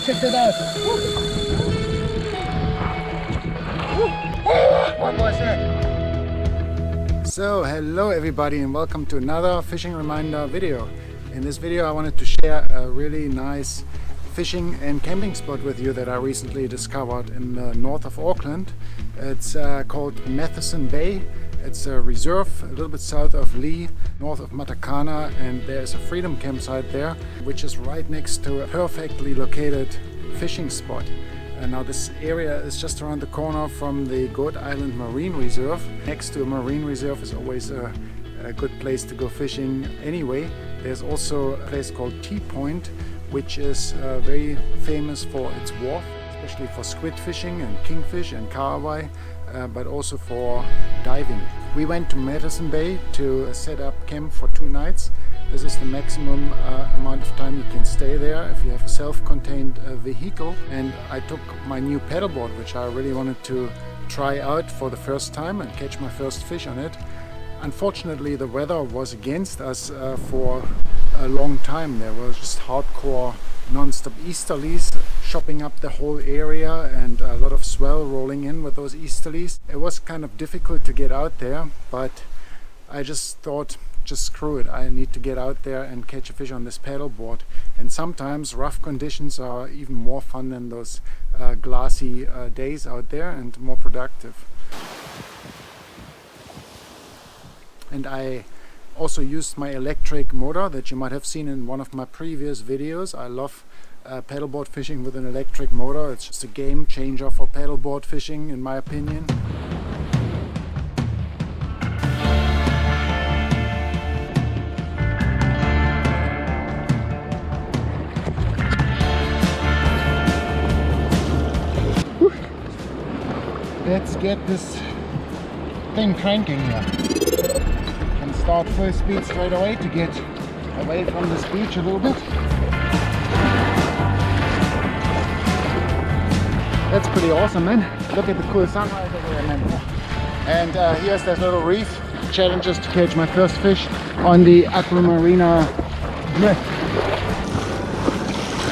check that out. What was that? So hello everybody and welcome to another Fishingreminder video. In this video I wanted to share a really nice fishing and camping spot with you that I recently discovered in the north of Auckland. It's called Matheson Bay. It's a reserve a little bit south of Lee, north of Matakana, and there's a freedom campsite there which is right next to a perfectly located fishing spot. And now this area is just around the corner from the Goat Island Marine Reserve. Next to a marine reserve is always a good place to go fishing anyway. There's also a place called T Point, which is very famous for its wharf, especially for squid fishing and kingfish and kahawai, but also for diving. We went to Matheson Bay to set up camp for 2 nights. This is the maximum amount of time you can stay there if you have a self-contained vehicle. And I took my new paddleboard, which I really wanted to try out for the first time and catch my first fish on it. Unfortunately, the weather was against us for a long time. There was just hardcore non-stop easterlies chopping up the whole area and a lot of swell rolling in with those easterlies. It was kind of difficult to get out there, but I just thought, just screw it, I need to get out there and catch a fish on this paddleboard. And sometimes rough conditions are even more fun than those glassy days out there and more productive. And I also used my electric motor that you might have seen in one of my previous videos. I love paddleboard fishing with an electric motor. It's just a game changer for paddleboard fishing in my opinion. Let's get this thing cranking here. And start full speed straight away to get away from this beach a little bit. That's pretty awesome, man. Look at the cool sunrise over there, man. And here's that little reef. Challenges to catch my first fish on the Aquamarina drift.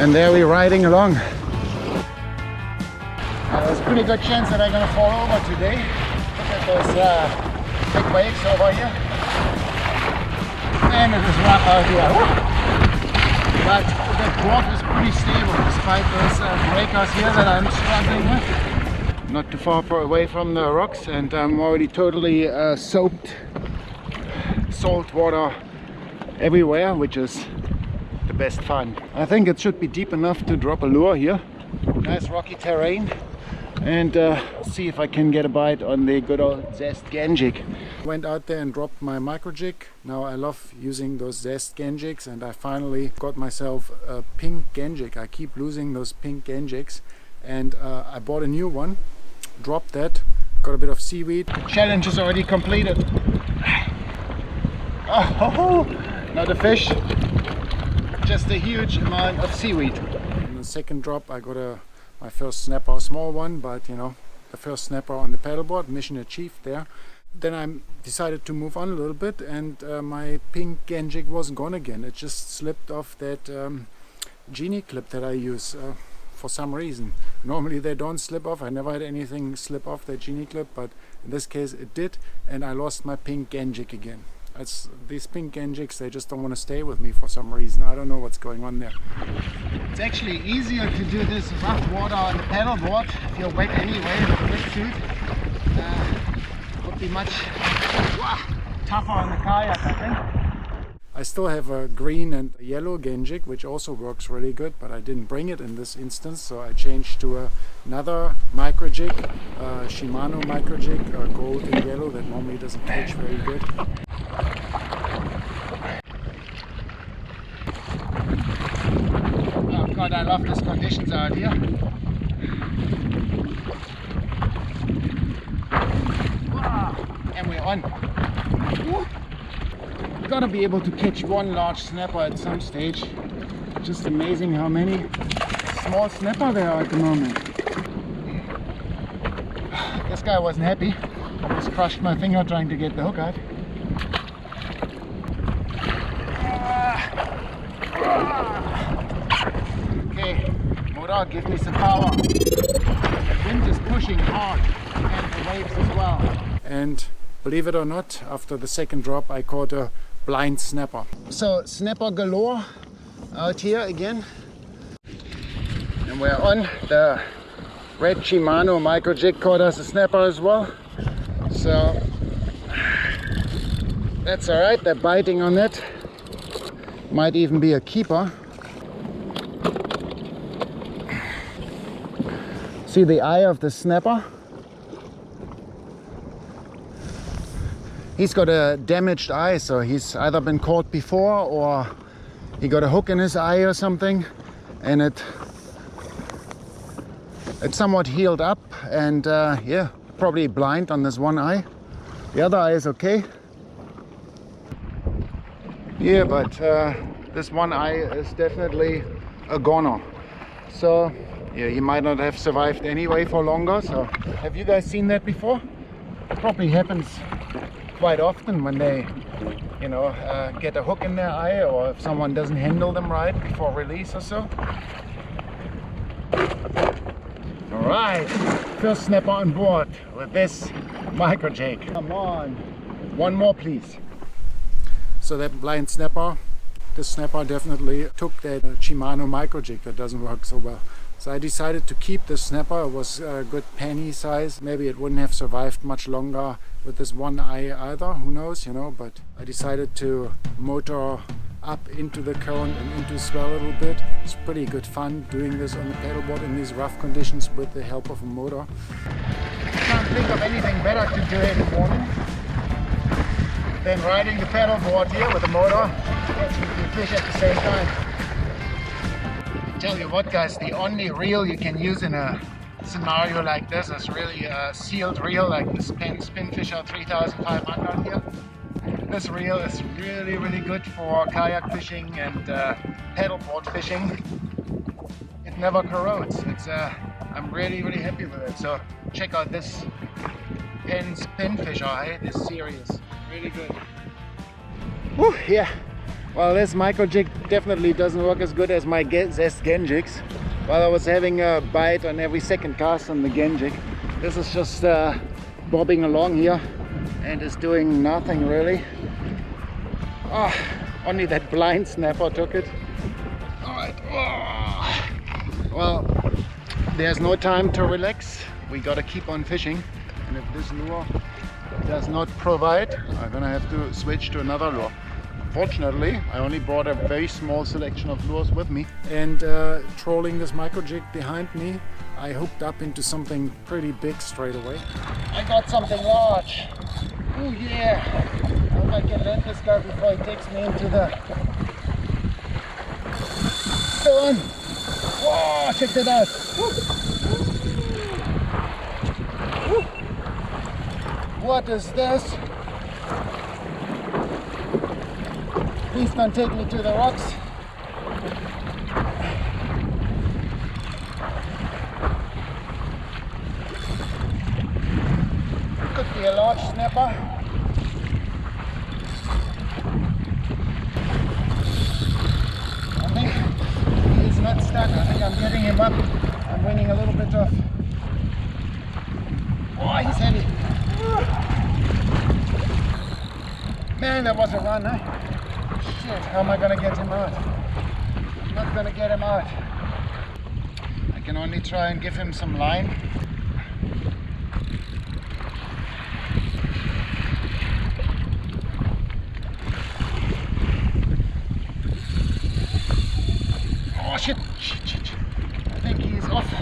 And there we're riding along. There's a pretty good chance that I'm going to fall over today. Look at those big waves over here. And it is rough out here. But the wharf is pretty stable despite those breakers here that I'm struggling with. Not too far away from the rocks, and I'm already totally soaked. Salt water everywhere, which is the best fun. I think it should be deep enough to drop a lure here. Nice rocky terrain. And see if I can get a bite on the good old zest ganjik. Went out there and dropped my micro jig. Now I love using those zest ganjiks, and I finally got myself a pink ganjik. I keep losing those pink ganjiks, and I bought a new one, dropped that, got a bit of seaweed. Challenge is already completed. Oh, not a fish, just a huge amount of seaweed. In the second drop I got my first snapper, a small one, but you know, the first snapper on the paddleboard, mission achieved there. Then I decided to move on a little bit, and my pink ganjik was gone again. It just slipped off that genie clip that I use for some reason. Normally they don't slip off. I never had anything slip off that genie clip, but in this case it did, and I lost my pink ganjik again. These pink ganjiks, they just don't want to stay with me for some reason. I don't know what's going on there. It's actually easier to do this rough water on the paddleboard if you're wet anyway with a wetsuit. Would be much tougher on the kayak, I think. I still have a green and yellow ganjik, which also works really good, but I didn't bring it in this instance, so I changed to another micro jig, Shimano micro jig, gold and yellow, that normally doesn't catch very good. Oh God, I love these conditions out here. And we're on. Gotta be able to catch one large snapper at some stage. Just amazing how many small snapper there are at the moment. This guy wasn't happy. Almost crushed my finger trying to get the hook out. Okay, motor oh, give me some power. The wind is pushing hard and the waves as well. And believe it or not, after the second drop I caught a blind snapper. So snapper galore out here again. And we're on the red Shimano micro jig, caught us a snapper as well. So that's alright, they're biting on it. Might even be a keeper. See the eye of the snapper? He's got a damaged eye, so he's either been caught before or he got a hook in his eye or something, and it's somewhat healed up, and yeah, probably blind on this one eye. The other eye is okay. Yeah, but this one eye is definitely a goner. So yeah, he might not have survived anyway for longer. So have you guys seen that before? It probably happens quite often when they, you know, get a hook in their eye, or if someone doesn't handle them right before release or so. All right, first snapper on board with this micro jig. Come on, one more please. So that blind snapper, this snapper definitely took that Shimano micro jig that doesn't work so well. So I decided to keep this snapper. It was a good penny size. Maybe it wouldn't have survived much longer with this one eye either, who knows, you know, but I decided to motor up into the current and into swell a little bit. It's pretty good fun doing this on the paddleboard in these rough conditions with the help of a motor. I can't think of anything better to do in the morning than riding the paddleboard here with a motor and shooting fish at the same time. Tell you what guys, the only reel you can use in a scenario like this is really a sealed reel like this Spinfisher 3500 here. This reel is really good for kayak fishing and paddleboard fishing. It never corrodes. It's I'm really happy with it. So check out this Spinfisher, this series, really good. Whew, yeah. Well, this micro jig definitely doesn't work as good as my Zest Gen jigs. While I was having a bite on every second cast on the Gen jig, this is just bobbing along here and is doing nothing really. Oh, only that blind snapper took it. Alright. Oh. Well, there's no time to relax. We gotta keep on fishing. And if this lure does not provide, I'm gonna have to switch to another lure. Fortunately, I only brought a very small selection of lures with me, and trolling this micro jig behind me, I hooked up into something pretty big straight away. I got something large. Oh yeah! I hope I can land this guy before he takes me into the one. Whoa! Check that out! Woo. Woo. What is this? Please don't take me to the rocks. Could be a large snapper. I think he's not stuck. I think I'm getting him up. I'm winning a little bit of... Oh, he's heavy. Man, that was a run, huh? Shit, how am I gonna get him out? I'm not gonna get him out. I can only try and give him some line. Oh shit! Shit. I think he's off.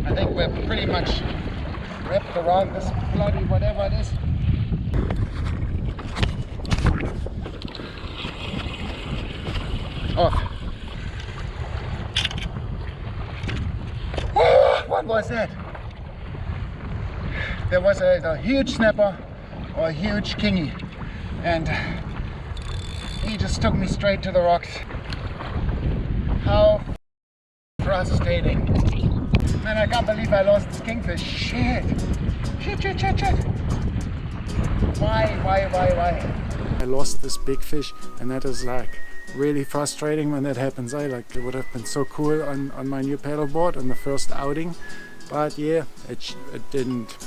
I think we're pretty much wrapped around this bloody whatever it is. Off. What was that? There was a huge snapper or a huge kingy, and he just took me straight to the rocks. How frustrating. Man, I can't believe I lost this kingfish. Shit. Shit. Why? I lost this big fish, and that is like really frustrating when that happens. It would have been so cool on my new paddleboard on the first outing, but yeah, it didn't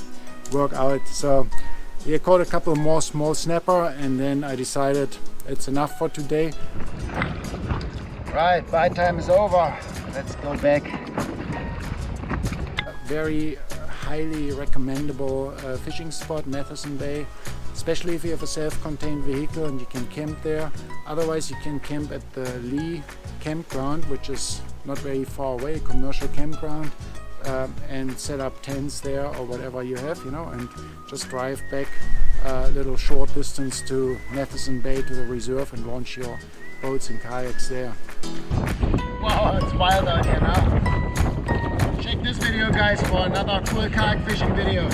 work out. So yeah, caught a couple more small snapper, and then I decided it's enough for today. Right, bite time is over. Let's go back. Very highly recommendable fishing spot, Matheson Bay, especially if you have a self-contained vehicle and you can camp there. Otherwise, you can camp at the Lee campground, which is not very far away, commercial campground, and set up tents there or whatever you have, you know, and just drive back a little short distance to Matheson Bay, to the reserve, and launch your boats and kayaks there. Wow, it's wild out here now. Check this video, guys, for another cool kayak fishing video.